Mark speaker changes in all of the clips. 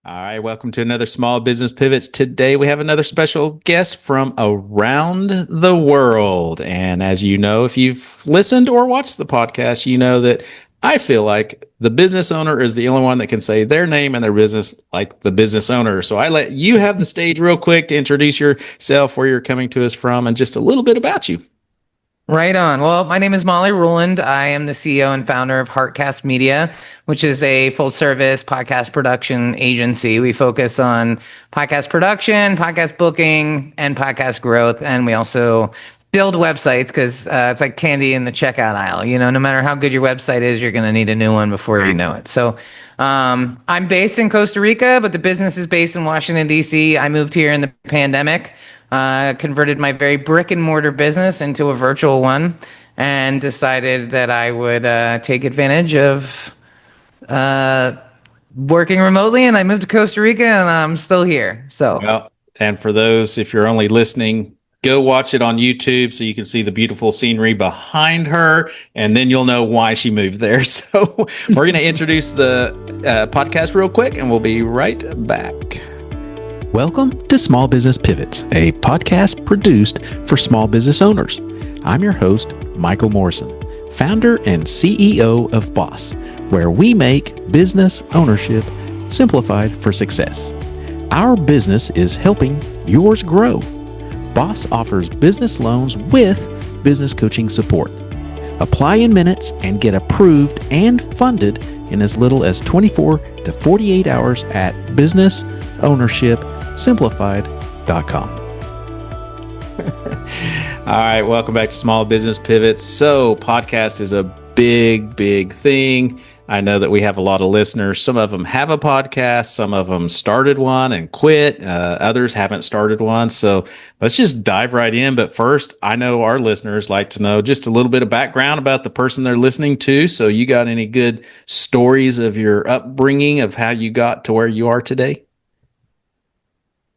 Speaker 1: All right, welcome to another Small Business Pivots. Today we have another special guest from around the world. And as you know, if you've listened or watched the podcast, you know that I feel like the business owner is the only one that can say their name and their business like the business owner. So I let you have the stage real quick to introduce yourself, where you're coming to us from, and just a little bit about you.
Speaker 2: Right on. Well, my name is Molly Ruland. I am the CEO and founder of Heartcast Media, which is a full service podcast production agency. We focus on podcast production, podcast booking, and podcast growth. And we also build websites because it's like candy in the checkout aisle. You know, no matter how good your website is, you're going to need a new one before you know it. So I'm based in Costa Rica, but the business is based in Washington, D.C. I moved here in the pandemic. Converted my very brick and mortar business into a virtual one and decided that I would take advantage of working remotely. And I moved to Costa Rica and I'm still here. So,
Speaker 1: Well, and for those, if you're only listening, go watch it on YouTube so you can see the beautiful scenery behind her, and then you'll know why she moved there. So we're going to introduce the podcast real quick, and we'll be right back. Welcome to Small Business Pivots, a podcast produced for small business owners. I'm your host, Michael Morrison, founder and CEO of Boss, where we make business ownership simplified for success. Our business is helping yours grow. Boss offers business loans with business coaching support. Apply in minutes and get approved and funded in as little as 24 to 48 hours at businessownershipsimplified.com. All right, welcome back to Small Business Pivots. So, podcast is a big thing. I know that we have a lot of listeners. Some of them have a podcast. Some of them started one and quit. Others haven't started one. So let's just dive right in. But first, I know our listeners like to know just a little bit of background about the person they're listening to. So you got any good stories of your upbringing, of how you got to where you are today?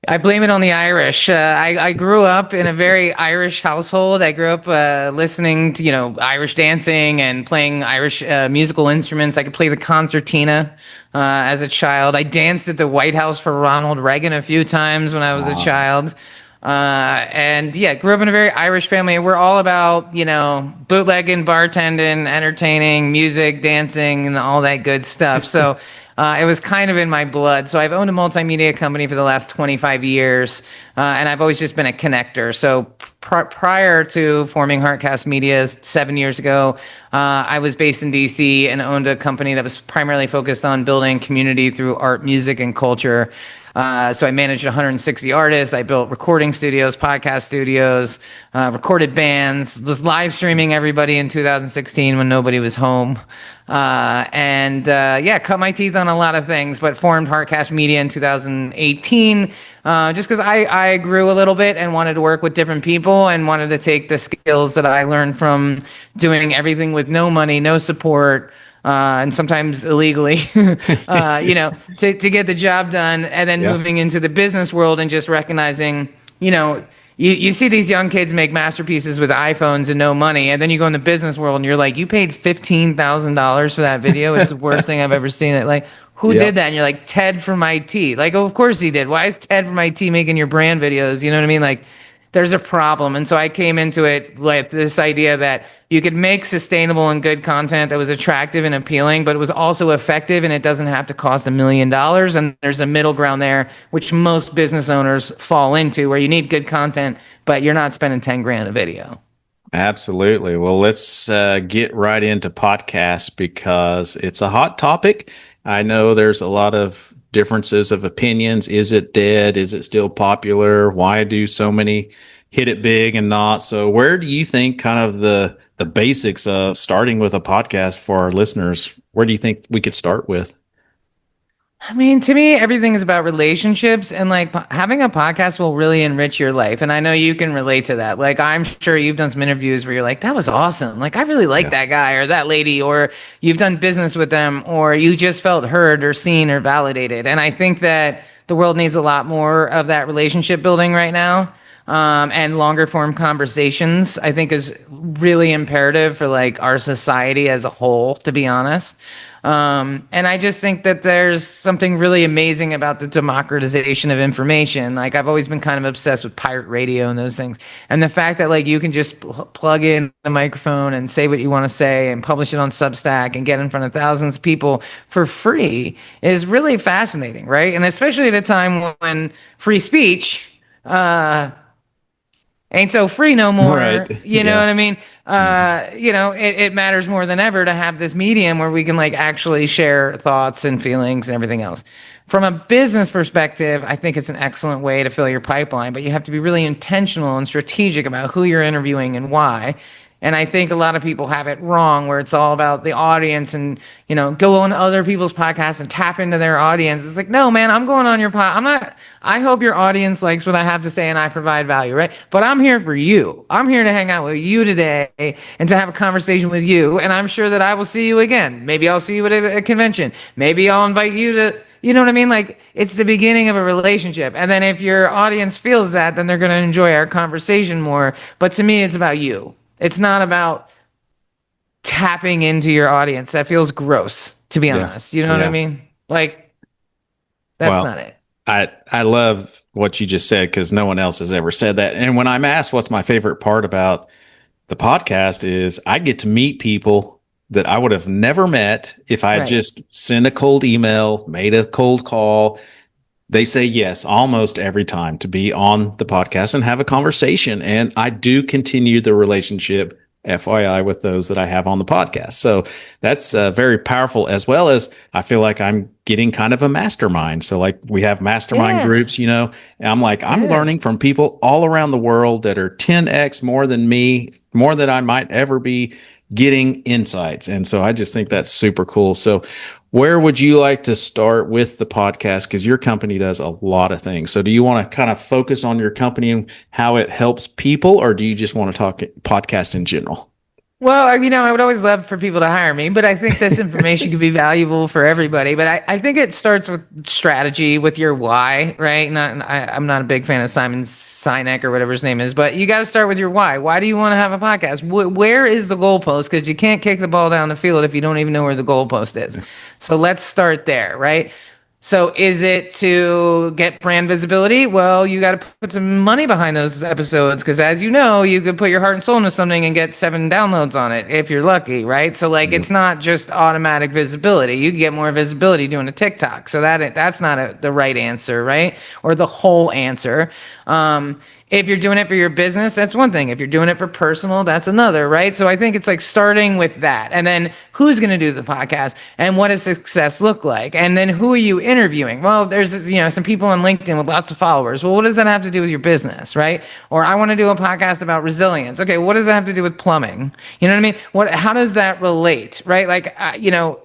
Speaker 2: I blame it on the Irish. I grew up in a very Irish household. I grew up listening to, Irish dancing and playing Irish musical instruments. I could play the concertina as a child. I danced at the White House for Ronald Reagan a few times when I was a child. Grew up in a very Irish family. We're all about, bootlegging, bartending, entertaining, music, dancing, and all that good stuff. So it was kind of in my blood. So I've owned a multimedia company for the last 25 years, and I've always just been a connector. So prior to forming Heartcast Media 7 years ago, I was based in D.C. and owned a company that was primarily focused on building community through art, music, and culture. So I managed 160 artists. I built recording studios, podcast studios, recorded bands, was live streaming everybody in 2016 when nobody was home. Cut my teeth on a lot of things, but formed Heartcast Media in 2018 just because I grew a little bit and wanted to work with different people and wanted to take the skills that I learned from doing everything with no money, no support, and sometimes illegally, to get the job done, and then moving into the business world and just recognizing, you see these young kids make masterpieces with iPhones and no money, and then you go in the business world and you're like, you paid $15,000 for that video. It's the worst thing I've ever seen. It like, who did that? And you're like, Ted from IT. Like, oh, of course he did. Why is Ted from IT making your brand videos? You know what I mean? Like, there's a problem. And so I came into it like this idea that you could make sustainable and good content that was attractive and appealing, but it was also effective and it doesn't have to cost $1 million. And there's a middle ground there, which most business owners fall into, where you need good content, but you're not spending 10 grand a video.
Speaker 1: Absolutely. Well, let's get right into podcasts because it's a hot topic. I know there's a lot of differences of opinions. Is it dead? Is it still popular? Why do so many hit it big and not? So where do you think kind of the basics of starting with a podcast for our listeners, where do you think we could start with?
Speaker 2: I mean, to me, everything is about relationships, and like having a podcast will really enrich your life. And I know you can relate to that. Like, I'm sure you've done some interviews where you're like, that was awesome. Like, I really like that guy or that lady, or you've done business with them, or you just felt heard or seen or validated. And I think that the world needs a lot more of that relationship building right now. And longer form conversations, I think, is really imperative for like our society as a whole, to be honest. And I just think that there's something really amazing about the democratization of information. Like I've always been kind of obsessed with pirate radio and those things. And the fact that like you can just plug in a microphone and say what you want to say and publish it on Substack and get in front of thousands of people for free is really fascinating, right? And especially at a time when free speech ain't so free no
Speaker 1: Right.
Speaker 2: more. You know
Speaker 1: Yeah.
Speaker 2: what I mean? It matters more than ever to have this medium where we can like actually share thoughts and feelings and everything else. From a business perspective, I think it's an excellent way to fill your pipeline, but you have to be really intentional and strategic about who you're interviewing and why. And I think a lot of people have it wrong where it's all about the audience and, go on other people's podcasts and tap into their audience. It's like, no, man, I'm going on your I hope your audience likes what I have to say and I provide value, right? But I'm here for you. I'm here to hang out with you today and to have a conversation with you. And I'm sure that I will see you again. Maybe I'll see you at a convention. Maybe I'll invite you to, you know what I mean? Like it's the beginning of a relationship. And then if your audience feels that, then they're going to enjoy our conversation more. But to me, it's about you. It's not about tapping into your audience. That feels gross, to be honest. You know what I mean? Like, that's not it.
Speaker 1: I love what you just said because no one else has ever said that. And when I'm asked what's my favorite part about the podcast is I get to meet people that I would have never met if I just sent a cold email, made a cold call. They say yes almost every time to be on the podcast and have a conversation. And I do continue the relationship, FYI, with those that I have on the podcast. So that's very powerful, as well as I feel like I'm getting kind of a mastermind. So like we have mastermind groups, and I'm like, I'm learning from people all around the world that are 10x more than me, more than I might ever be, getting insights. And so I just think that's super cool. So where would you like to start with the podcast? Because your company does a lot of things. So do you want to kind of focus on your company and how it helps people, or do you just want to talk podcast in general?
Speaker 2: Well, I would always love for people to hire me, but I think this information could be valuable for everybody. But I think it starts with strategy, with your why, right? I'm not a big fan of Simon Sinek or whatever his name is, but you got to start with your why. Why do you want to have a podcast? Where is the goalpost? Because you can't kick the ball down the field if you don't even know where the goalpost is. So let's start there, right? So is it to get brand visibility? Well, you got to put some money behind those episodes because, as you know, you could put your heart and soul into something and get 7 downloads on it if you're lucky, right? So like it's not just automatic visibility. You can get more visibility doing a TikTok. So that's not the right answer, right? Or the whole answer. If you're doing it for your business, that's one thing. If you're doing it for personal, that's another, right? So I think it's like starting with that. And then who's going to do the podcast and what does success look like? And then who are you interviewing? Well, there's, some people on LinkedIn with lots of followers. Well, what does that have to do with your business, right? Or I want to do a podcast about resilience. Okay, what does that have to do with plumbing? You know what I mean? How does that relate, right? Like,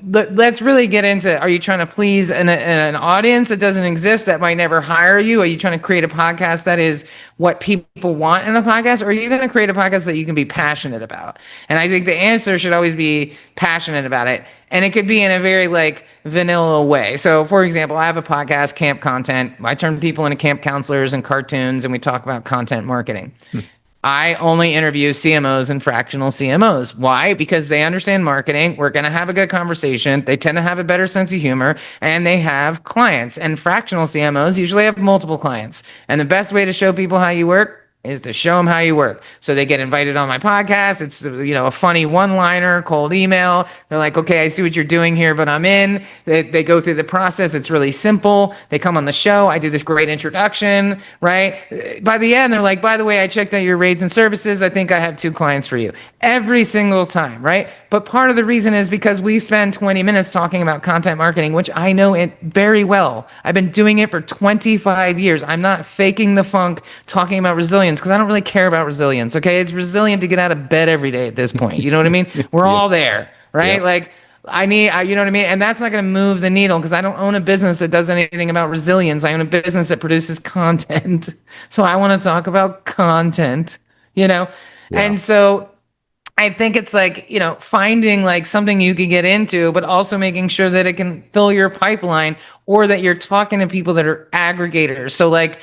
Speaker 2: let's really get into, are you trying to please an audience that doesn't exist that might never hire you? Are you trying to create a podcast that is what people want in a podcast, or are you going to create a podcast that you can be passionate about? And I think the answer should always be passionate about it. And it could be in a very like vanilla way. So for example, I have a podcast, Camp Content. I turn people into camp counselors and cartoons, and we talk about content marketing. I only interview CMOs and fractional CMOs. Why? Because they understand marketing. We're going to have a good conversation. They tend to have a better sense of humor, and they have clients. And fractional CMOs usually have multiple clients. And the best way to show people how you work is to show them how you work. So they get invited on my podcast. It's, a funny one-liner, cold email. They're like, okay, I see what you're doing here, but I'm in. They go through the process. It's really simple. They come on the show. I do this great introduction, right? By the end, they're like, by the way, I checked out your rates and services. I think I have 2 clients for you. Every single time, right? But part of the reason is because we spend 20 minutes talking about content marketing, which I know it very well. I've been doing it for 25 years. I'm not faking the funk talking about resilience because I don't really care about resilience, okay? It's resilient to get out of bed every day at this point. You know what I mean? We're all there, right? Yep. Like, you know what I mean? And that's not going to move the needle because I don't own a business that does anything about resilience. I own a business that produces content. So I want to talk about content, Yeah. And so I think it's like, finding like something you can get into, but also making sure that it can fill your pipeline or that you're talking to people that are aggregators. So like,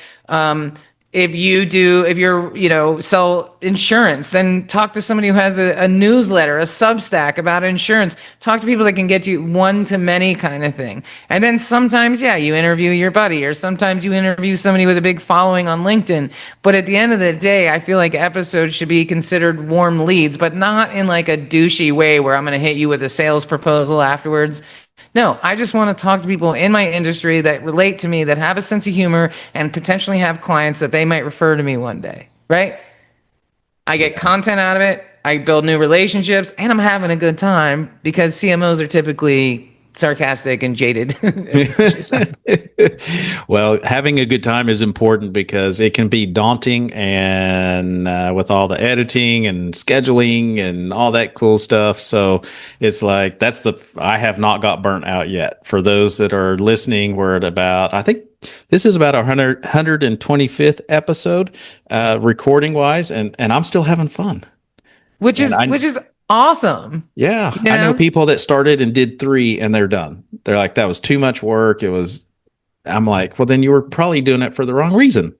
Speaker 2: if you're, sell insurance, then talk to somebody who has a newsletter, a Substack about insurance. Talk to people that can get you one to many kind of thing. And then sometimes, yeah, you interview your buddy, or sometimes you interview somebody with a big following on LinkedIn. But at the end of the day, I feel like episodes should be considered warm leads, but not in like a douchey way where I'm going to hit you with a sales proposal afterwards. No, I just want to talk to people in my industry that relate to me, that have a sense of humor, and potentially have clients that they might refer to me one day, right? I get content out of it, I build new relationships, and I'm having a good time because CMOs are typically sarcastic and jaded.
Speaker 1: Well, having a good time is important because it can be daunting, and with all the editing and scheduling and all that cool stuff. So it's like I have not got burnt out yet. For those that are listening, we're at about, I think this is about our 125th episode, recording wise, and I'm still having fun.
Speaker 2: which is awesome.
Speaker 1: Yeah, I know people that started and did 3 and they're done. They're like, that was too much work. I'm like, well, then you were probably doing it for the wrong reason.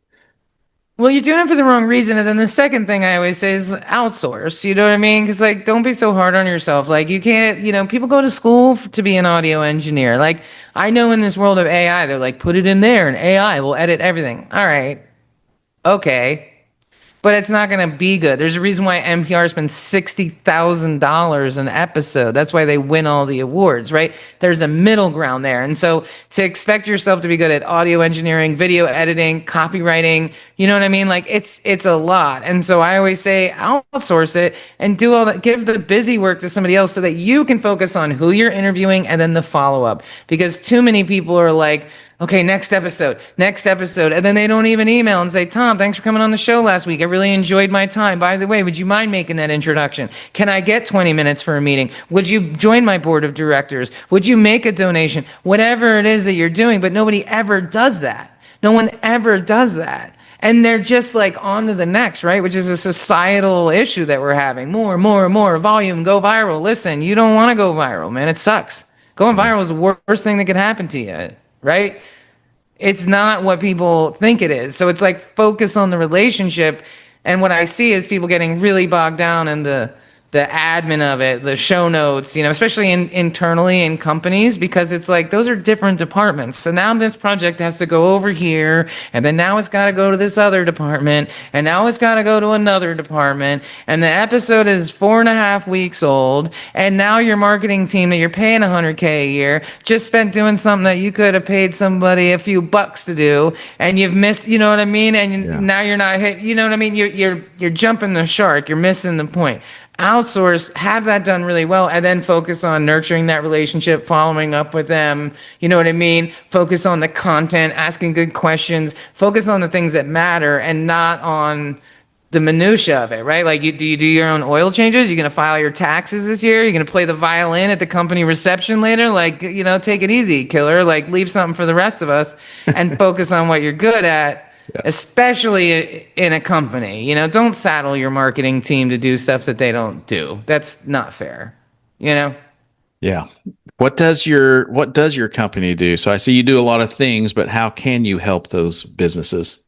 Speaker 2: Well, you're doing it for the wrong reason. And then the second thing I always say is outsource. You know what I mean? Because, like, don't be so hard on yourself. Like, you can't, people go to school to be an audio engineer. Like, I know in this world of AI, they're like, put it in there and AI will edit everything. All right. Okay. But it's not going to be good. There's a reason why NPR spends $60,000 an episode. That's why they win all the awards, right? There's a middle ground there. And so to expect yourself to be good at audio engineering, video editing, copywriting, you know what I mean? Like it's a lot. And so I always say outsource it and do all that. Give the busy work to somebody else so that you can focus on who you're interviewing and then the follow-up. Because too many people are like, okay, next episode. And then they don't even email and say, Tom, thanks for coming on the show last week. I really enjoyed my time. By the way, would you mind making that introduction? Can I get 20 minutes for a meeting? Would you join my board of directors? Would you make a donation? Whatever it is that you're doing, but nobody ever does that. No one ever does that. And they're just like on to the next, right? Which is a societal issue that we're having. More volume, go viral. Listen, you don't want to go viral, man. It sucks. Going viral is the worst thing that could happen to you. Right? It's not what people think it is. So it's like focus on the relationship. And what I see is people getting really bogged down in the admin of it, the show notes, especially internally in companies, because it's like those are different departments. So now this project has to go over here, and then now it's got to go to this other department, and now it's got to go to another department, and the episode is 4.5 weeks old, and now your marketing team that you're paying $100K a year just spent doing something that you could have paid somebody a few bucks to do, and you've missed, you know what I mean? And now you're not hit, you know what I mean? You're jumping the shark. You're missing the point. Outsource, have that done really well, and then focus on nurturing that relationship, following up with them. You know what I mean? Focus on the content, asking good questions, focus on the things that matter and not on the minutia of it, right? Like, do you do your own oil changes? You're going to file your taxes this year? You're going to play the violin at the company reception later? Like, take it easy, killer. Like, leave something for the rest of us and focus on what you're good at. Yeah. Especially in a company, don't saddle your marketing team to do stuff that they don't do. That's not fair, Yeah.
Speaker 1: What does your company do? So I see you do a lot of things, but how can you help those businesses?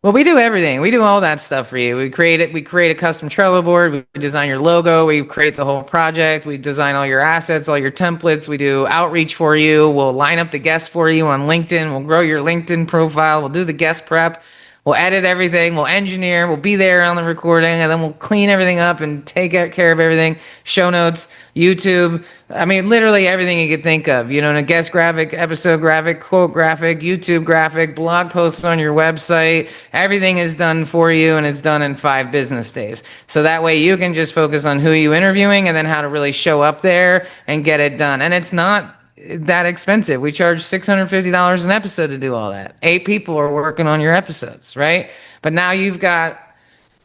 Speaker 2: Well, we do everything. We do all that stuff for you. We create a custom Trello board. We design your logo. We create the whole project. We design all your assets, all your templates. We do outreach for you. We'll line up the guests for you on LinkedIn. We'll grow your LinkedIn profile. We'll do the guest prep. We'll edit everything. We'll engineer. We'll be there on the recording, and then we'll clean everything up and take care of everything. Show notes, YouTube. I mean, literally everything you could think of. A guest graphic, episode graphic, quote graphic, YouTube graphic, blog posts on your website. Everything is done for you, and it's done in 5 business days. So that way you can just focus on who you're interviewing and then how to really show up there and get it done. And it's not that expensive. We charge $650 an episode to do all that. 8 people are working on your episodes, right? But now you've got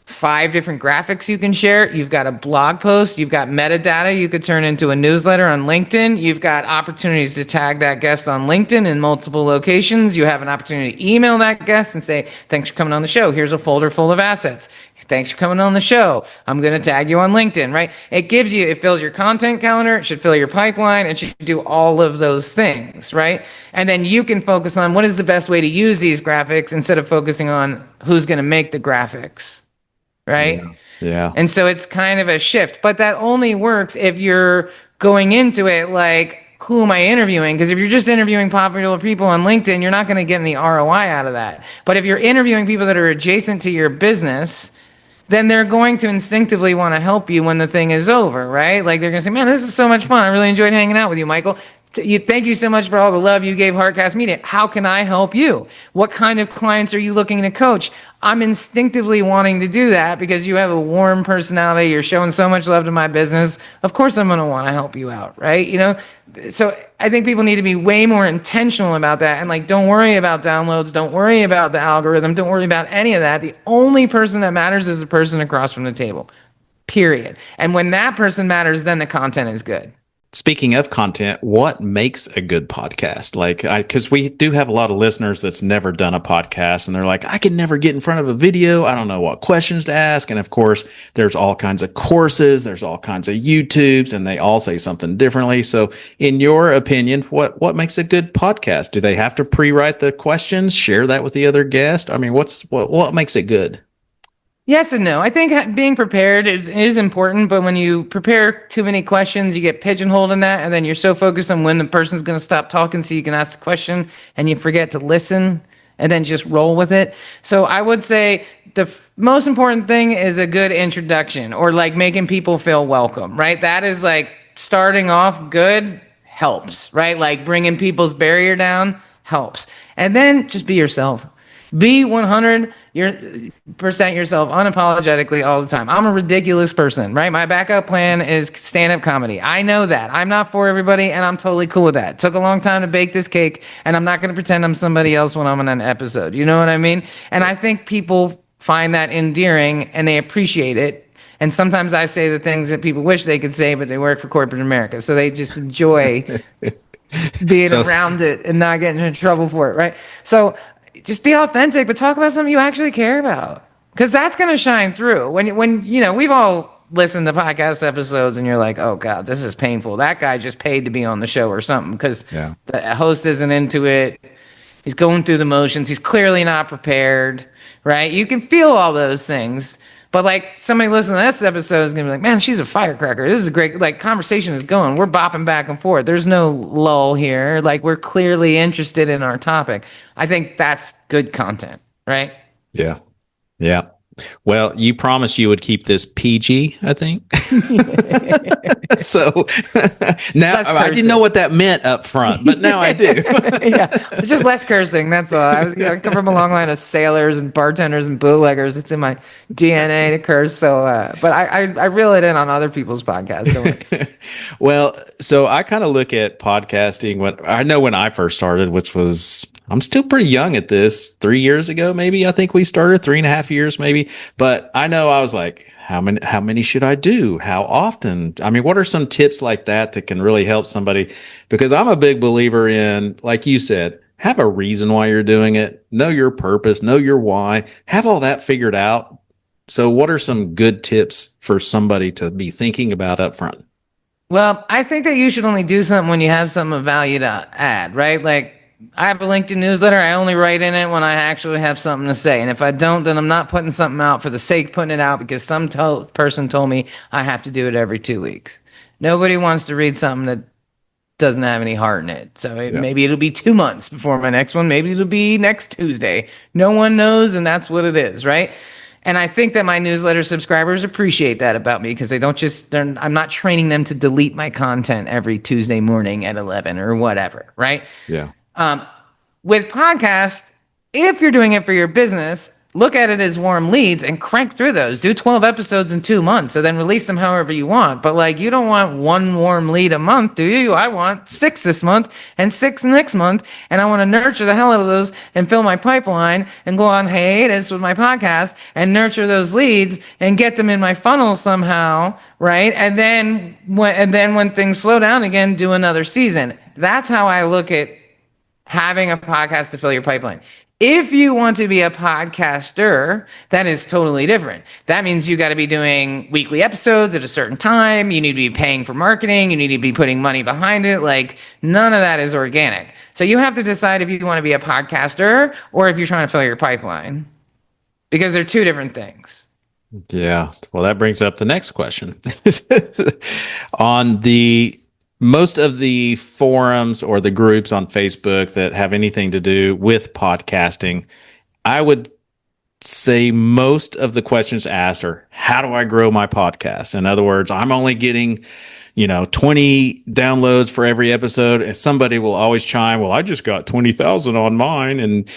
Speaker 2: 5 different graphics you can share. You've got a blog post. You've got metadata you could turn into a newsletter on LinkedIn. You've got opportunities to tag that guest on LinkedIn in multiple locations. You have an opportunity to email that guest and say, thanks for coming on the show. Here's a folder full of assets. Thanks for coming on the show. I'm going to tag you on LinkedIn, right? It fills your content calendar. It should fill your pipeline. It should do all of those things, right? And then you can focus on what is the best way to use these graphics instead of focusing on who's going to make the graphics, right?
Speaker 1: Yeah.
Speaker 2: And so it's kind of a shift, but that only works if you're going into it like, who am I interviewing? Because if you're just interviewing popular people on LinkedIn, you're not going to get any ROI out of that. But if you're interviewing people that are adjacent to your business, then they're going to instinctively want to help you when the thing is over, right? Like they're going to say, man, this is so much fun. I really enjoyed hanging out with you, Michael. Thank you so much for all the love you gave Heartcast Media. How can I help you? What kind of clients are you looking to coach? I'm instinctively wanting to do that because you have a warm personality. You're showing so much love to my business. Of course, I'm going to want to help you out, right? So I think people need to be way more intentional about that. And like, don't worry about downloads. Don't worry about the algorithm. Don't worry about any of that. The only person that matters is the person across from the table, period. And when that person matters, then the content is good.
Speaker 1: Speaking of content, what makes a good podcast? Because we do have a lot of listeners that's never done a podcast and they're like, I can never get in front of a video. I don't know what questions to ask. And of course, there's all kinds of courses, there's all kinds of YouTubes, and they all say something differently. So in your opinion, what makes a good podcast? Do they have to pre-write the questions, share that with the other guest? I mean, what makes it good?
Speaker 2: Yes and no. I think being prepared is important, but when you prepare too many questions, you get pigeonholed in that, and then you're so focused on when the person's going to stop talking so you can ask the question, and you forget to listen and then just roll with it. So I would say the most important thing is a good introduction, or like making people feel welcome, right? That is like starting off good helps, right? Like bringing people's barrier down helps. And then just be yourself. Be 100% yourself unapologetically all the time. I'm a ridiculous person, right? My backup plan is stand-up comedy. I know that. I'm not for everybody, and I'm totally cool with that. It took a long time to bake this cake, and I'm not going to pretend I'm somebody else when I'm on an episode. You know what I mean? And I think people find that endearing, and they appreciate it. And sometimes I say the things that people wish they could say, but they work for corporate America, so they just enjoy being around it and not getting in trouble for it, right? So just be authentic, but talk about something you actually care about, because that's going to shine through. When we've all listened to podcast episodes and you're like, oh God, this is painful. That guy just paid to be on the show or something because the host isn't into it. He's going through the motions. He's clearly not prepared, right? You can feel all those things. But like somebody listening to this episode is going to be like, man, she's a firecracker. This is a great, like, conversation is going. We're bopping back and forth. There's no lull here. Like, we're clearly interested in our topic. I think that's good content, right?
Speaker 1: Yeah. Yeah. Well, you promised you would keep this PG, I think. So now I didn't know what that meant up front, but now I do.
Speaker 2: Yeah, just less cursing. That's all. I come from a long line of sailors and bartenders and bootleggers. It's in my DNA to curse. So, but I reel it in on other people's podcasts. Don't worry.
Speaker 1: Well, so I kind of look at podcasting when I first started, which was, I'm still pretty young at this, 3 years ago, maybe. I think we started 3.5 years, maybe. But I know I was like, how many should I do? How often? I mean, what are some tips like that can really help somebody? Because I'm a big believer in, like you said, have a reason why you're doing it. Know your purpose, know your why, have all that figured out. So what are some good tips for somebody to be thinking about up front?
Speaker 2: Well, I think that you should only do something when you have something of value to add, right? Like, I have a LinkedIn newsletter. I only write in it when I actually have something to say. And if I don't, then I'm not putting something out for the sake of putting it out because some person told me I have to do it every 2 weeks. Nobody wants to read something that doesn't have any heart in it. So maybe it'll be 2 months before my next one. Maybe it'll be next Tuesday. No one knows, and that's what it is, right? And I think that my newsletter subscribers appreciate that about me because I'm not training them to delete my content every Tuesday morning at 11 or whatever, right?
Speaker 1: Yeah.
Speaker 2: With podcast, if you're doing it for your business, look at it as warm leads and crank through those. Do 12 episodes in 2 months and then release them however you want. But like, you don't want one warm lead a month, do you? I want 6 this month and 6 next month. And I want to nurture the hell out of those and fill my pipeline and go on hiatus with my podcast and nurture those leads and get them in my funnel somehow, right? And then when things slow down again, do another season. That's how I look at having a podcast to fill your pipeline. If you want to be a podcaster, that is totally different. That means you got to be doing weekly episodes at a certain time. You need to be paying for marketing. You need to be putting money behind it. Like, none of that is organic. So you have to decide if you want to be a podcaster or if you're trying to fill your pipeline. because they're two different things.
Speaker 1: Yeah. Well, that brings up the next question. On the most of the forums or the groups on Facebook that have anything to do with podcasting, I would say most of the questions asked are, how do I grow my podcast? In other words, I'm only getting, 20 downloads for every episode. And somebody will always chime, well, I just got 20,000 on mine. And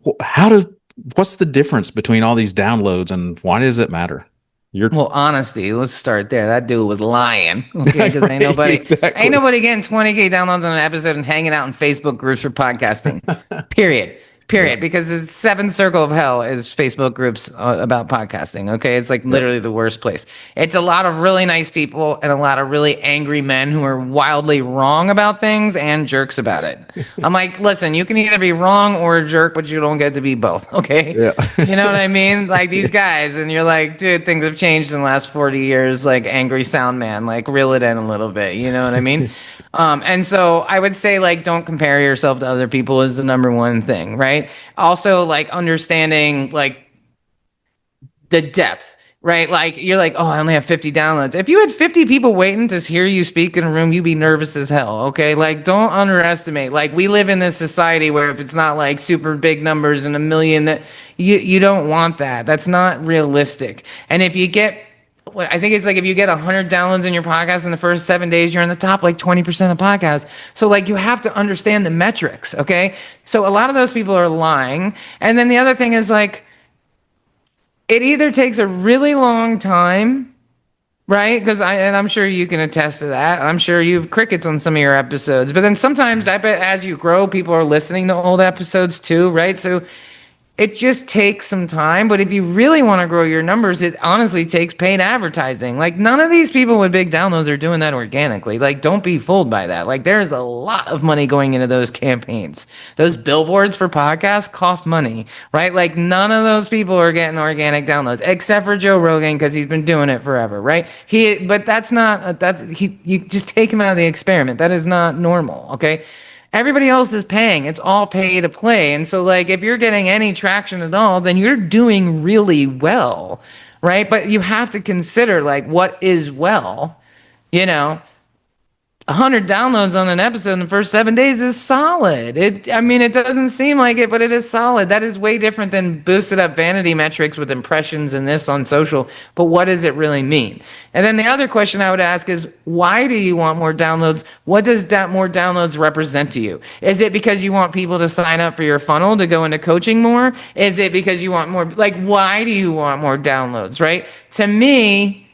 Speaker 1: what's the difference between all these downloads and why does it matter?
Speaker 2: Well, honesty, let's start there. That dude was lying. Okay, because
Speaker 1: Right,
Speaker 2: ain't nobody getting 20K downloads on an episode and hanging out in Facebook groups for podcasting. Period.
Speaker 1: Yeah.
Speaker 2: Because the seventh circle of hell is Facebook groups about podcasting. Okay, it's like literally the worst place. It's a lot of really nice people and a lot of really angry men who are wildly wrong about things and jerks about it. I'm like, listen, you can either be wrong or a jerk, but you don't get to be both. Okay,
Speaker 1: Yeah.
Speaker 2: you know what I mean? Like these guys, and you're like, dude, things have changed in the last 40 years. Like angry sound man, like reel it in a little bit. You know what I mean? And so I would say, like, don't compare yourself to other people is the number one thing, right? Also, like, understanding, like, the depth, right? Like, you're like, oh, I only have 50 downloads. If you had 50 people waiting to hear you speak in a room, you'd be nervous as hell, okay? Like, don't underestimate. Like, we live in this society where if it's not, like, super big numbers and a million, that you don't want that. That's not realistic. And if you get I think it's like if you get 100 downloads in your podcast in the first 7 days, you're in the top like 20% of podcasts. So like you have to understand the metrics, okay? So a lot of those people are lying. And then the other thing is like, it either takes a really long time, right? Because I'm sure you can attest to that. I'm sure you have crickets on some of your episodes. But then sometimes I bet as you grow, people are listening to old episodes too, right? So it just takes some time, but if you really want to grow your numbers, it honestly takes paid advertising. Like none of these people with big downloads are doing that organically. Like don't be fooled by that. Like there's a lot of money going into those campaigns. Those billboards for podcasts cost money, right? Like none of those people are getting organic downloads except for Joe Rogan because he's been doing it forever, right? You just take him out of the experiment. That is not normal, okay? Everybody else is paying. It's all pay to play. And so, like, if you're getting any traction at all, then you're doing really well, right? But you have to consider, like, what is well, 100 downloads on an episode in the first 7 days is solid. It doesn't seem like it, but it is solid. That is way different than boosted up vanity metrics with impressions and this on social. But what does it really mean? And then the other question I would ask is, why do you want more downloads? What does that more downloads represent to you? Is it because you want people to sign up for your funnel to go into coaching more? Is it because you want more, like, why do you want more downloads, right? To me,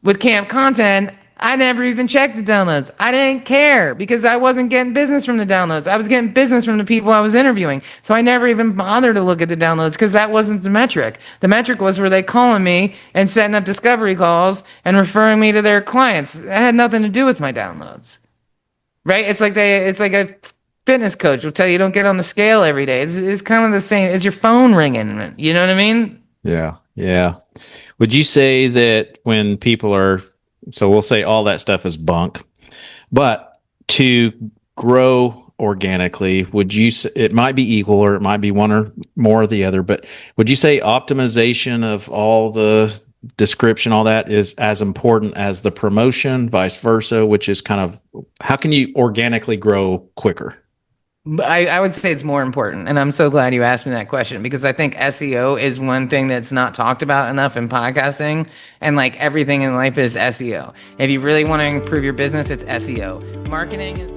Speaker 2: with camp content, I never even checked the downloads. I didn't care because I wasn't getting business from the downloads. I was getting business from the people I was interviewing. So I never even bothered to look at the downloads because that wasn't the metric. The metric was, were they calling me and setting up discovery calls and referring me to their clients? It had nothing to do with my downloads, right? It's like a fitness coach will tell you don't get on the scale every day. It's kind of the same. Is your phone ringing? You know what I mean?
Speaker 1: Yeah. Yeah. Would you say that when people are, so we'll say all that stuff is bunk, but to grow organically, would you say it might be equal or it might be one or more of the other, but would you say optimization of all the description, all that is as important as the promotion, vice versa, which is kind of, how can you organically grow quicker?
Speaker 2: I would say it's more important. And I'm so glad you asked me that question because I think SEO is one thing that's not talked about enough in podcasting. And like everything in life is SEO. If you really want to improve your business, it's SEO. Marketing is.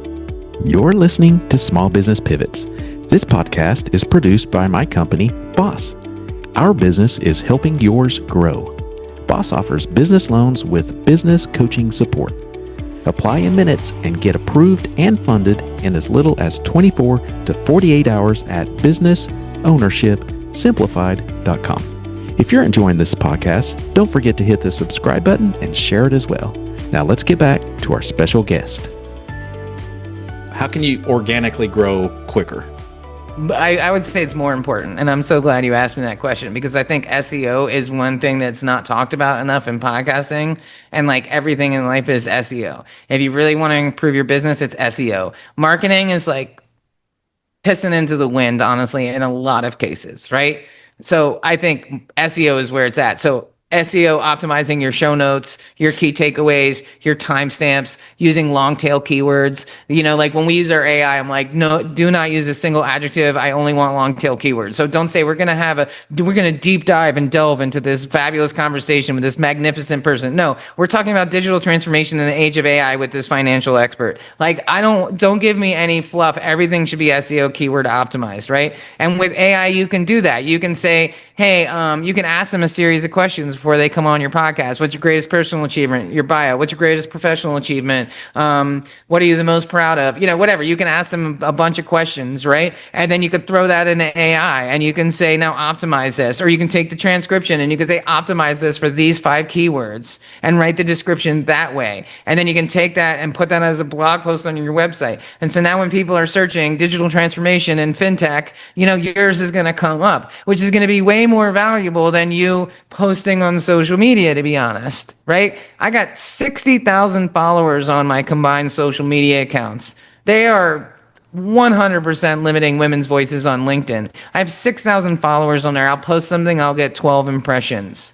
Speaker 3: You're listening to Small Business Pivots. This podcast is produced by my company, Boss. Our business is helping yours grow. Boss offers business loans with business coaching support. Apply in minutes and get approved and funded in as little as 24 to 48 hours at businessownershipsimplified.com. If you're enjoying this podcast, don't forget to hit the subscribe button and share it as well. Now let's get back to our special guest.
Speaker 1: How can you organically grow quicker?
Speaker 2: I would say it's more important. And I'm so glad you asked me that question because I think SEO is one thing that's not talked about enough in podcasting. And like everything in life is SEO. If you really want to improve your business, it's SEO. Marketing is like pissing into the wind, honestly, in a lot of cases, right? So I think SEO is where it's at. So SEO optimizing your show notes, your key takeaways, your timestamps, using long tail keywords. Like when we use our AI, I'm like, no, do not use a single adjective. I only want long tail keywords. So don't say we're going to deep dive and delve into this fabulous conversation with this magnificent person. No, we're talking about digital transformation in the age of AI with this financial expert. Like don't give me any fluff. Everything should be SEO keyword optimized, right? And with AI, you can do that. You can say, hey, you can ask them a series of questions before they come on your podcast. What's your greatest personal achievement? Your bio. What's your greatest professional achievement? What are you the most proud of? Whatever. You can ask them a bunch of questions, right? And then you can throw that into AI and you can say, now optimize this. Or you can take the transcription and you can say, optimize this for these 5 keywords and write the description that way. And then you can take that and put that as a blog post on your website. And so now when people are searching digital transformation and fintech, yours is going to come up, which is going to be way more valuable than you posting on social media, to be honest, right? I got 60,000 followers on my combined social media accounts. They are 100% limiting women's voices on LinkedIn. I have 6,000 followers on there. I'll post something, I'll get 12 impressions.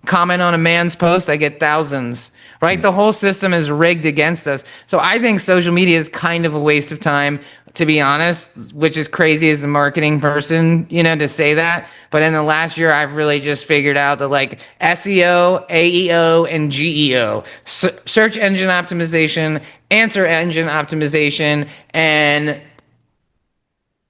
Speaker 2: Comment on a man's post, I get thousands, right? The whole system is rigged against us. So I think social media is kind of a waste of time, to be honest, which is crazy as a marketing person, to say that. But in the last year, I've really just figured out that like SEO, AEO, and GEO, search engine optimization, answer engine optimization, and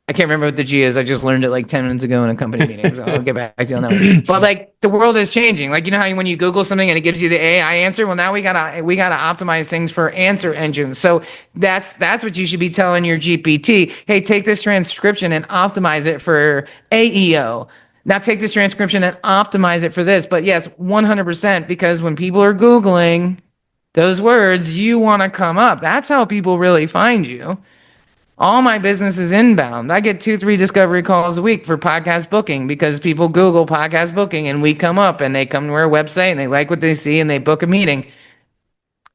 Speaker 2: I can't remember what the G is. I just learned it like 10 minutes ago in a company meeting, so I'll get back to you on that one. But like the world is changing. Like, how when you Google something and it gives you the AI answer? Well, now we gotta optimize things for answer engines. So that's what you should be telling your GPT. Hey, take this transcription and optimize it for AEO. Now take this transcription and optimize it for this. But yes, 100%, because when people are Googling those words, you want to come up. That's how people really find you. All my business is inbound. I get 2-3 discovery calls a week for podcast booking because people Google podcast booking and we come up and they come to our website and they like what they see and they book a meeting.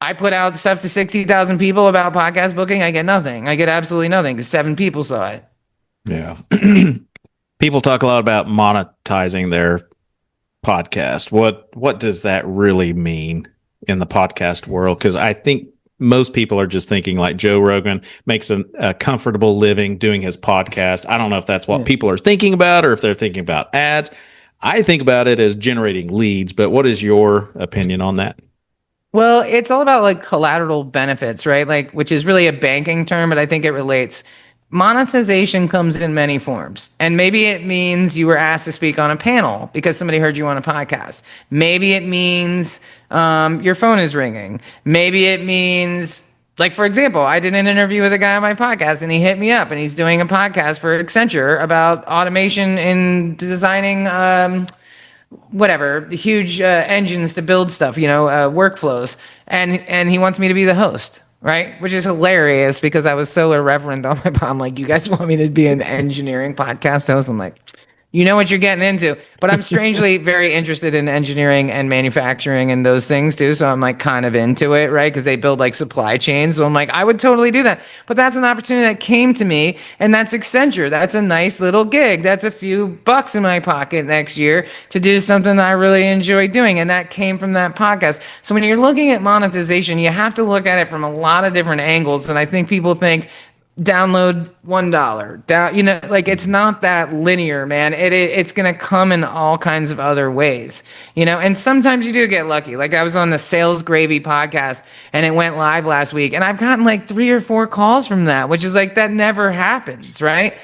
Speaker 2: I put out stuff to 60,000 people about podcast booking. I get nothing. I get absolutely nothing because 7 people saw it.
Speaker 1: Yeah. People talk a lot about monetizing their podcast. What does that really mean in the podcast world? Because I think most people are just thinking like Joe Rogan makes a comfortable living doing his podcast. I don't know if that's what people are thinking about or if they're thinking about ads. I think about it as generating leads, but what is your opinion on that?
Speaker 2: Well, it's all about like collateral benefits, right? Like, which is really a banking term, but I think it relates. Monetization comes in many forms. And maybe it means you were asked to speak on a panel because somebody heard you on a podcast. Maybe it means your phone is ringing. Maybe it means, like, for example, I did an interview with a guy on my podcast and he hit me up and he's doing a podcast for Accenture about automation in designing huge engines to build stuff, workflows. And he wants me to be the host. Right? Which is hilarious because I was so irreverent on my pod. I'm like, you guys want me to be an engineering podcast host? I'm like, you know what you're getting into. But I'm strangely very interested in engineering and manufacturing and those things too. So I'm like kind of into it, right? Because they build like supply chains. So I'm like, I would totally do that. But that's an opportunity that came to me, and that's Accenture. That's a nice little gig. That's a few bucks in my pocket next year to do something I really enjoy doing. And that came from that podcast. So when you're looking at monetization, you have to look at it from a lot of different angles. And I think people think, download $1 like it's not that linear, man. It's gonna come in all kinds of other ways, and sometimes you do get lucky. Like I was on the Sales Gravy podcast and it went live last week and I've gotten like 3 or 4 calls from that, which is like that never happens, right?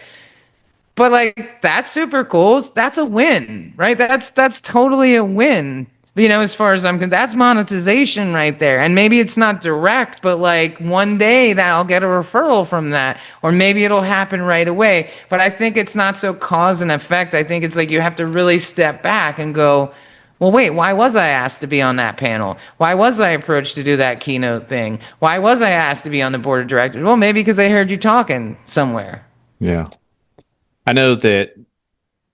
Speaker 2: But like that's super cool. That's a win, right? That's totally a win. As far as I'm concerned, that's monetization right there. And maybe it's not direct, but like one day that I'll get a referral from that, or maybe it'll happen right away. But I think it's not so cause and effect. I think it's like you have to really step back and go, well, wait, why was I asked to be on that panel? Why was I approached to do that keynote thing? Why was I asked to be on the board of directors? Well, maybe because I heard you talking somewhere.
Speaker 1: Yeah. I know that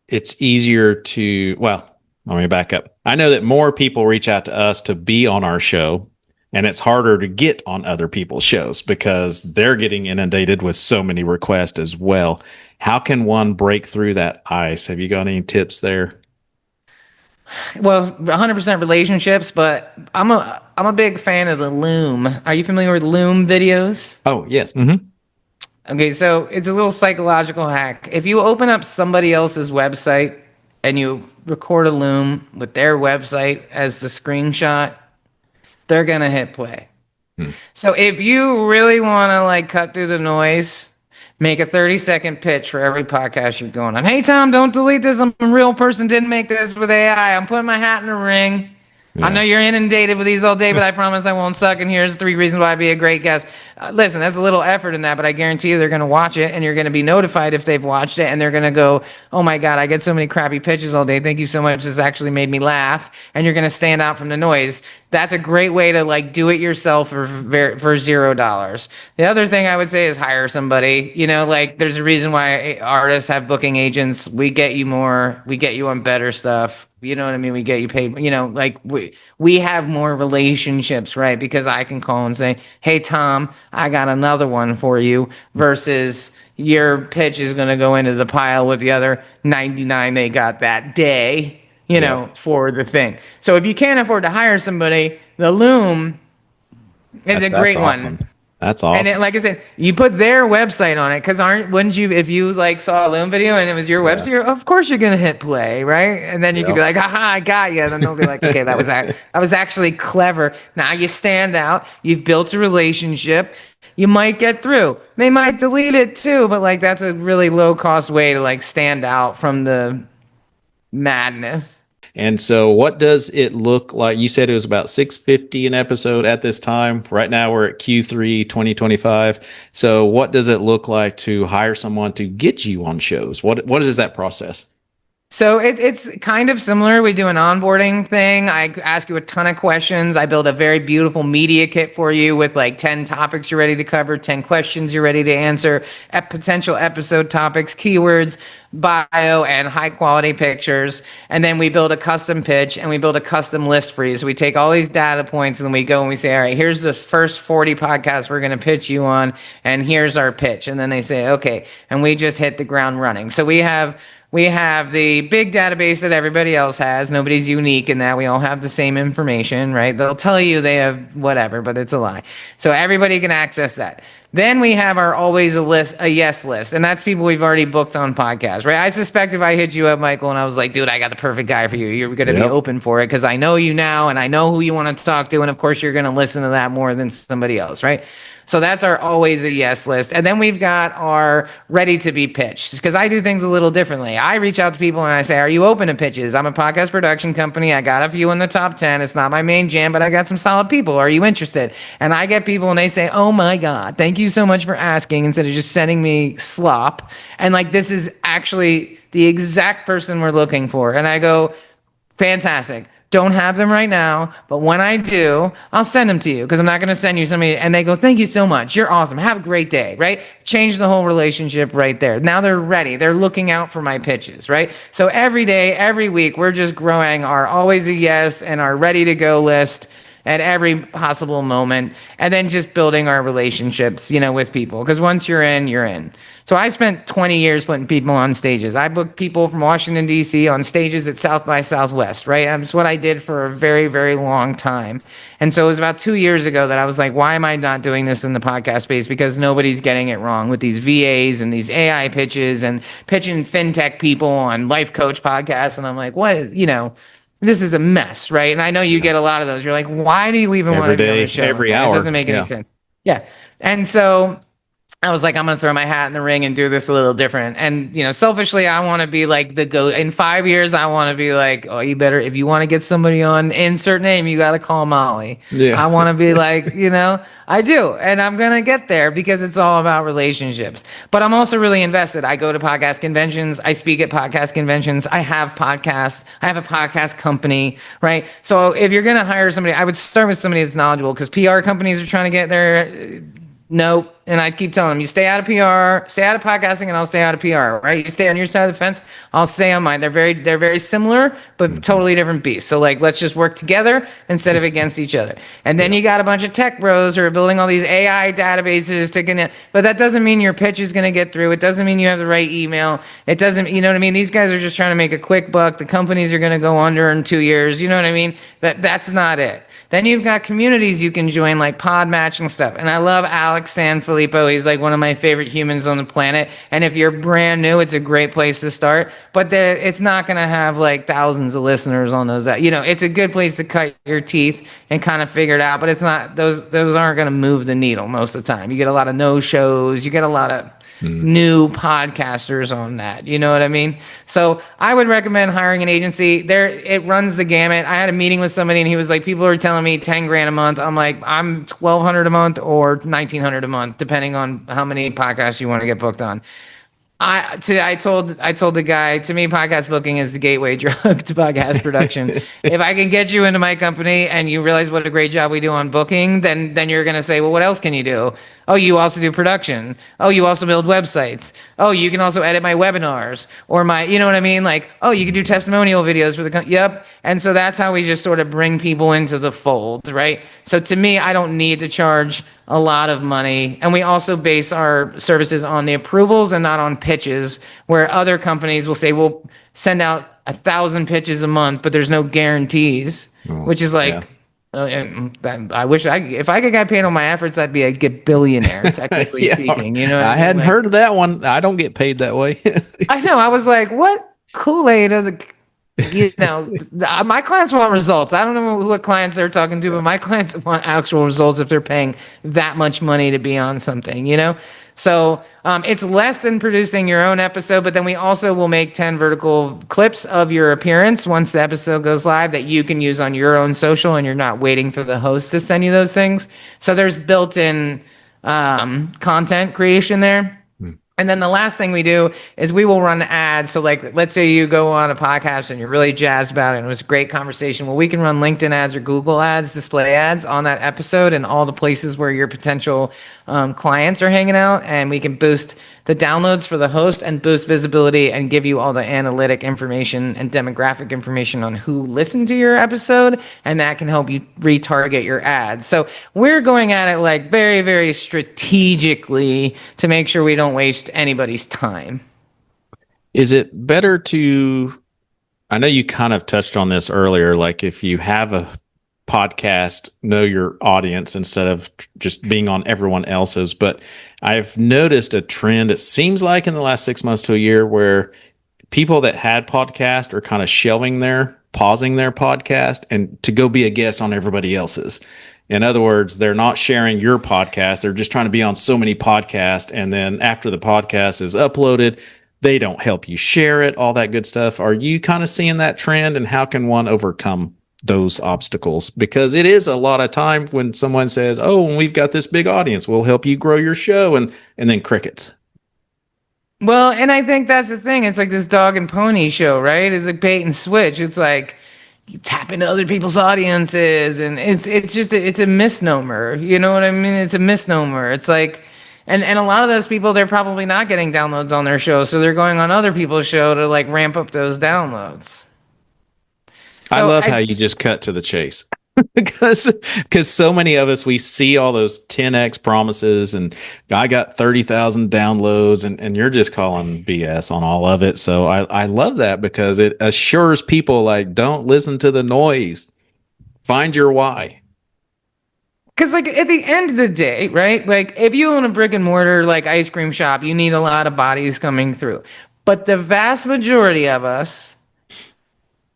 Speaker 1: it's easier to, well, let me back up. I know that more people reach out to us to be on our show, and it's harder to get on other people's shows because they're getting inundated with so many requests as well. How can one break through that ice? Have you got any tips there?
Speaker 2: Well, 100% relationships, but I'm a big fan of the Loom. Are you familiar with Loom videos?
Speaker 1: Oh, yes. Mm-hmm.
Speaker 2: Okay, so it's a little psychological hack. If you open up somebody else's website and you record a Loom with their website as the screenshot, they're gonna hit play. So if you really want to like cut through the noise, make a 30-second pitch for every podcast you're going on. Hey Tom, don't delete this. I'm a real person. Didn't make this with AI. I'm putting my hat in the ring. I know you're inundated with these all day, but I promise I won't suck. And here's 3 reasons why I'd be a great guest. Listen, there's a little effort in that, but I guarantee you they're going to watch it, and you're going to be notified if they've watched it, and they're going to go, oh my God, I get so many crappy pitches all day. Thank you so much. This actually made me laugh. And you're going to stand out from the noise. That's a great way to like do it yourself for $0. The other thing I would say is hire somebody. You know, like there's a reason why artists have booking agents. We get you more. We get you on better stuff. You know what I mean? We get you paid. You know, like we have more relationships, right? Because I can call and say, "Hey Tom, I got another one for you," versus your pitch is going to go into the pile with the other 99 they got that day. You know, for the thing. So if you can't afford to hire somebody, the Loom is a great
Speaker 1: awesome.
Speaker 2: one.
Speaker 1: That's awesome.
Speaker 2: And like I said, you put their website on it because wouldn't you, if you like saw a Loom video and it was your website, of course you're gonna hit play, right? And then you could be like, haha, I got you. And then they'll be like, okay, that was actually clever. Now you stand out. You've built a relationship. You might get through. They might delete it too, but like that's a really low cost way to like stand out from the madness.
Speaker 1: And so what does it look like? You said it was about $650 an episode at this time. Right now we're at Q3 2025. So what does it look like to hire someone to get you on shows? What is that process?
Speaker 2: So it's kind of similar. We do an onboarding thing. I ask you a ton of questions. I build a very beautiful media kit for you with like 10 topics you're ready to cover, 10 questions you're ready to answer, potential episode topics, keywords, bio, and high quality pictures. And then we build a custom pitch and we build a custom list for you. So we take all these data points and then we go and we say, all right, here's the first 40 podcasts we're going to pitch you on. And here's our pitch. And then they say, okay. And we just hit the ground running. So we have the big database that everybody else has. Nobody's unique in that. We all have the same information, right? They'll tell you they have whatever, but it's a lie. So everybody can access that. Then we have our always a yes list, and that's people we've already booked on podcasts, right? I suspect if I hit you up, Michael, and I was like, dude, I got the perfect guy for you, you're going to be open for it because I know you now, and I know who you want to talk to, and of course you're going to listen to that more than somebody else, right? So that's our always a yes list. And then we've got our ready to be pitched because I do things a little differently. I reach out to people and I say, are you open to pitches? I'm a podcast production company. I got a few in the top 10. It's not my main jam, but I got some solid people. Are you interested? And I get people and they say, oh my God, thank you so much for asking instead of just sending me slop. And like, this is actually the exact person we're looking for. And I go, fantastic. Don't have them right now, but when I do, I'll send them to you because I'm not going to send you somebody. And they go, thank you so much. You're awesome. Have a great day, right? Change the whole relationship right there. Now they're ready. They're looking out for my pitches, right? So every day, every week, we're just growing our always a yes and our ready to go list at every possible moment, and then just building our relationships, with people. Because once you're in, you're in. So I spent 20 years putting people on stages. I booked people from Washington, D.C. on stages at South by Southwest, right? That's what I did for a very, very long time. And so it was about 2 years ago that I was like, why am I not doing this in the podcast space? Because nobody's getting it wrong with these VAs and these AI pitches and pitching fintech people on life coach podcasts. And I'm like, what is, this is a mess, right? And I know you get a lot of those. You're like, why do you even want to be on the show?
Speaker 1: Every hour.
Speaker 2: It doesn't make any sense. Yeah. And so I was like, I'm going to throw my hat in the ring and do this a little different. And, selfishly, I want to be like the GOAT. In 5 years, I want to be like, oh, you better, if you want to get somebody on, insert name, you got to call Molly. Yeah. I want to be like, I do. And I'm going to get there because it's all about relationships. But I'm also really invested. I go to podcast conventions. I speak at podcast conventions. I have podcasts. I have a podcast company, right? So if you're going to hire somebody, I would start with somebody that's knowledgeable because PR companies are trying to get their Nope. And I keep telling them, you stay out of PR, stay out of podcasting, and I'll stay out of PR, right? You stay on your side of the fence, I'll stay on mine. They're very similar, but totally different beasts. So like, let's just work together instead of against each other. And then you got a bunch of tech bros who are building all these AI databases to connect, but that doesn't mean your pitch is going to get through. It doesn't mean you have the right email. It doesn't, you know what I mean? These guys are just trying to make a quick buck. The companies are going to go under in 2 years. You know what I mean? That's not it. Then you've got communities you can join, like Podmatch and stuff. And I love Alex Sanfilippo. He's like one of my favorite humans on the planet. And if you're brand new, it's a great place to start. But it's not going to have like thousands of listeners on those. You know, it's a good place to cut your teeth and kind of figure it out. But it's not; those aren't going to move the needle most of the time. You get a lot of no shows. You get a lot of new podcasters on that. You know what I mean? So I would recommend hiring an agency. It runs the gamut. I had a meeting with somebody and he was like, people are telling me 10 grand a month. I'm like, I'm 1,200 a month or 1,900 a month, depending on how many podcasts you want to get booked on. I told the guy, to me, podcast booking is the gateway drug to podcast production. If I can get you into my company and you realize what a great job we do on booking, then you're going to say, well, what else can you do? Oh, you also do production. Oh, you also build websites. Oh, you can also edit my webinars or you know what I mean? Like, oh, you can do testimonial videos for yep. And so that's how we just sort of bring people into the fold, right? So to me, I don't need to charge a lot of money. And we also base our services on the approvals and not on pitches, where other companies will say, we'll send out 1,000 pitches a month, but there's no guarantees, which is like, I wish if I could get paid on my efforts, I'd be a billionaire, technically speaking. You know,
Speaker 1: I hadn't heard of that one. I don't get paid that way.
Speaker 2: I know. I was like, what Kool-Aid? You know, my clients want results. I don't know what clients they're talking to, but my clients want actual results if they're paying that much money to be on something, you know? So it's less than producing your own episode, but then we also will make 10 vertical clips of your appearance once the episode goes live that you can use on your own social, and you're not waiting for the host to send you those things. So there's built-in content creation there. And then the last thing we do is we will run ads. So like, let's say you go on a podcast and you're really jazzed about it and it was a great conversation. Well, we can run LinkedIn ads or Google ads, display ads on that episode and all the places where your potential clients are hanging out. And we can boost the downloads for the host and boost visibility and give you all the analytic information and demographic information on who listened to your episode. And that can help you retarget your ads. So we're going at it like very, very strategically to make sure we don't waste anybody's time.
Speaker 1: Is it better I know you kind of touched on this earlier, like if you have a podcast, know your audience instead of just being on everyone else's. But I've noticed a trend, it seems like in the last 6 months to a year, where people that had podcast are kind of pausing their podcast and to go be a guest on everybody else's. In other words, they're not sharing your podcast. They're just trying to be on so many podcasts. And then after the podcast is uploaded, they don't help you share it, all that good stuff. Are you kind of seeing that trend, and how can one overcome those obstacles? Because it is a lot of time when someone says, oh, we've got this big audience, we'll help you grow your show, and then crickets.
Speaker 2: Well, and I think that's the thing. It's like this dog and pony show, right? It's like bait and switch. It's like you tap into other people's audiences, and it's a misnomer. You know what I mean? It's a misnomer. It's like, and a lot of those people, they're probably not getting downloads on their show, so they're going on other people's show to like ramp up those downloads.
Speaker 1: I love how you just cut to the chase. because so many of us, we see all those 10x promises and I got 30,000 downloads and you're just calling BS on all of it. So I love that because it assures people like, don't listen to the noise. Find your why.
Speaker 2: Because like at the end of the day, right? Like if you own a brick and mortar like ice cream shop, you need a lot of bodies coming through. But the vast majority of us,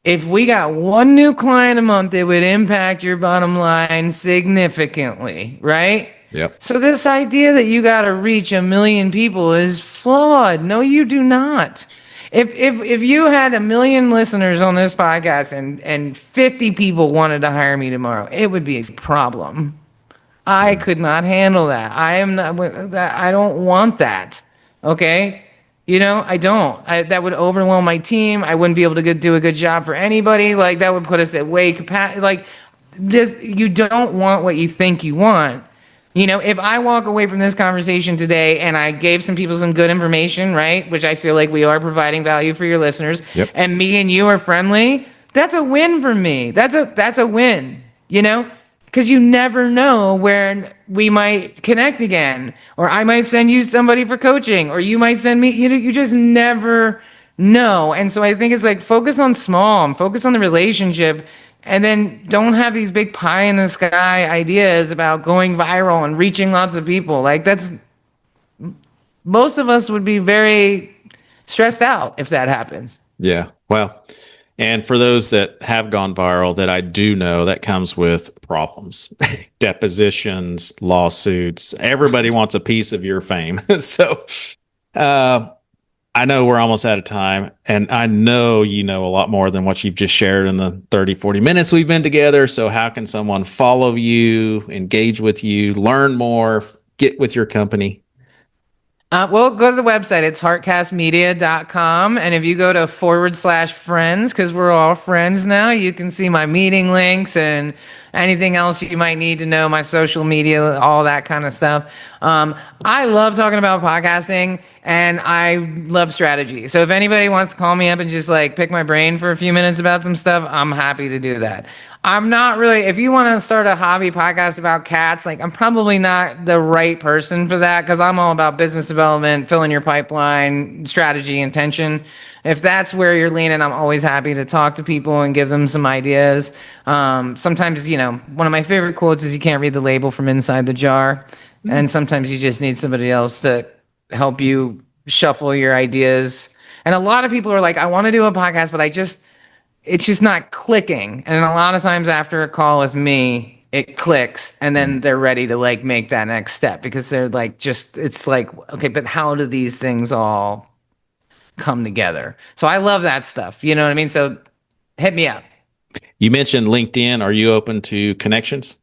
Speaker 2: if we got one new client a month, it would impact your bottom line significantly, right?
Speaker 1: Yep.
Speaker 2: So this idea that you got to reach 1 million people is flawed. No, you do not. If you had 1 million listeners on this podcast and 50 people wanted to hire me tomorrow, it would be a problem. I could not handle that. I don't want that. Okay? You know, I don't. That would overwhelm my team. I wouldn't be able to do a good job for anybody. Like that would put us at way capacity. Like this, you don't want what you think you want. If I walk away from this conversation today and I gave some people some good information, right, which I feel like we are providing value for your listeners,
Speaker 3: Yep.
Speaker 2: and me and you are friendly, that's a win for me. That's a win, because you never know where we might connect again, or I might send you somebody for coaching, or you might send me, you just never know. And so I think it's like focus on small and focus on the relationship. And then don't have these big pie in the sky ideas about going viral and reaching lots of people. Like most of us would be very stressed out if that happens.
Speaker 1: Yeah. Well, and for those that have gone viral, that I do know, that comes with problems, depositions, lawsuits. Everybody wants a piece of your fame. So, I know we're almost out of time, and I know you know a lot more than what you've just shared in the 30, 40 minutes we've been together. So how can someone follow you, engage with you, learn more, get with your company?
Speaker 2: Well, go to the website. It's heartcastmedia.com. And if you go to /friends, because we're all friends now, you can see my meeting links and anything else you might need to know, my social media, all that kind of stuff. I love talking about podcasting and I love strategy. So if anybody wants to call me up and just like pick my brain for a few minutes about some stuff, I'm happy to do that. I'm not really, if you want to start a hobby podcast about cats, like I'm probably not the right person for that because I'm all about business development, filling your pipeline, strategy, intention. If that's where you're leaning, I'm always happy to talk to people and give them some ideas. Sometimes, one of my favorite quotes is you can't read the label from inside the jar. And sometimes you just need somebody else to help you shuffle your ideas. And a lot of people are like, I want to do a podcast, but it's just not clicking. And a lot of times after a call with me, it clicks and then they're ready to like make that next step because they're like, it's like, okay, but how do these things all come together? So I love that stuff. You know what I mean? So hit me up.
Speaker 1: You mentioned LinkedIn. Are you open to connections?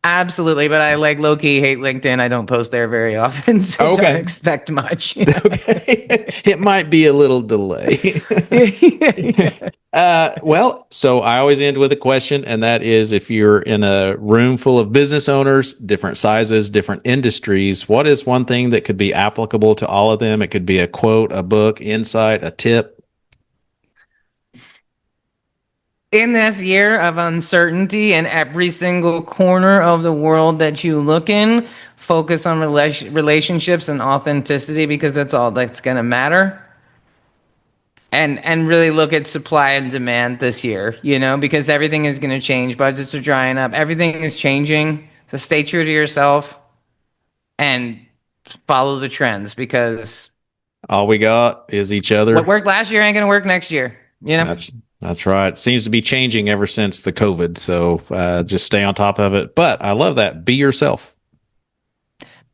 Speaker 2: Absolutely, but I like low-key hate LinkedIn. I don't post there very often, so don't expect much.
Speaker 1: Okay. It might be a little delay. Well, so I always end with a question, and that is if you're in a room full of business owners, different sizes, different industries, what is one thing that could be applicable to all of them? It could be a quote, a book, insight, a tip.
Speaker 2: In this year of uncertainty in every single corner of the world that you look in, focus on relationships and authenticity because that's all that's going to matter. And really look at supply and demand this year, because everything is going to change. Budgets are drying up. Everything is changing. So stay true to yourself and follow the trends because
Speaker 1: all we got is each other.
Speaker 2: What worked last year ain't going to work next year,
Speaker 1: That's right. It seems to be changing ever since the COVID. So just stay on top of it. But I love that. Be yourself.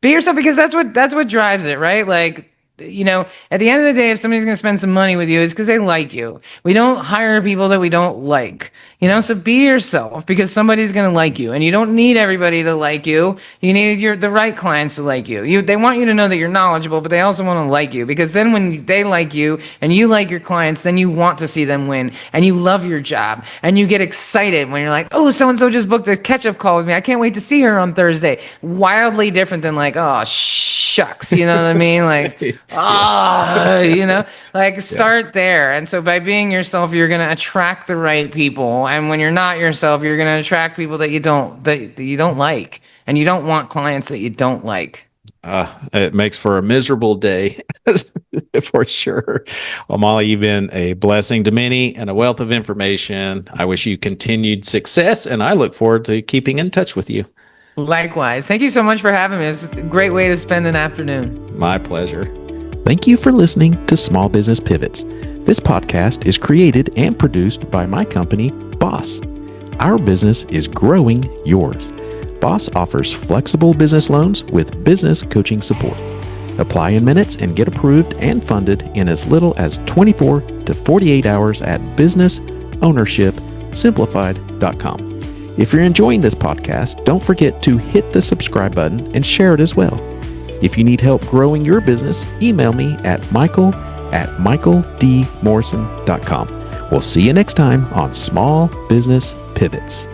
Speaker 2: Be yourself because that's what drives it, right? Like, at the end of the day, if somebody's going to spend some money with you, it's because they like you. We don't hire people that we don't like, so be yourself because somebody's going to like you and you don't need everybody to like you. You need the right clients to like you. They want you to know that you're knowledgeable, but they also want to like you because then when they like you and you like your clients, then you want to see them win and you love your job and you get excited when you're like, oh, so-and-so just booked a catch-up call with me. I can't wait to see her on Thursday. Wildly different than like, oh, shucks. You know what I mean? Like, start there. And so by being yourself, you're going to attract the right people. And when you're not yourself, you're going to attract people that you don't like. And you don't want clients that you don't like.
Speaker 1: It makes for a miserable day for sure. Well, Molly, you've been a blessing to many and a wealth of information. I wish you continued success, and I look forward to keeping in touch with you.
Speaker 2: Likewise. Thank you so much for having me. It's a great way to spend an afternoon.
Speaker 1: My pleasure.
Speaker 3: Thank you for listening to Small Business Pivots. This podcast is created and produced by my company, Boss. Our business is growing yours. Boss offers flexible business loans with business coaching support. Apply in minutes and get approved and funded in as little as 24 to 48 hours at businessownershipsimplified.com. If you're enjoying this podcast, don't forget to hit the subscribe button and share it as well. If you need help growing your business, email me at michael@michaeldmorrison.com. We'll see you next time on Small Business Pivots.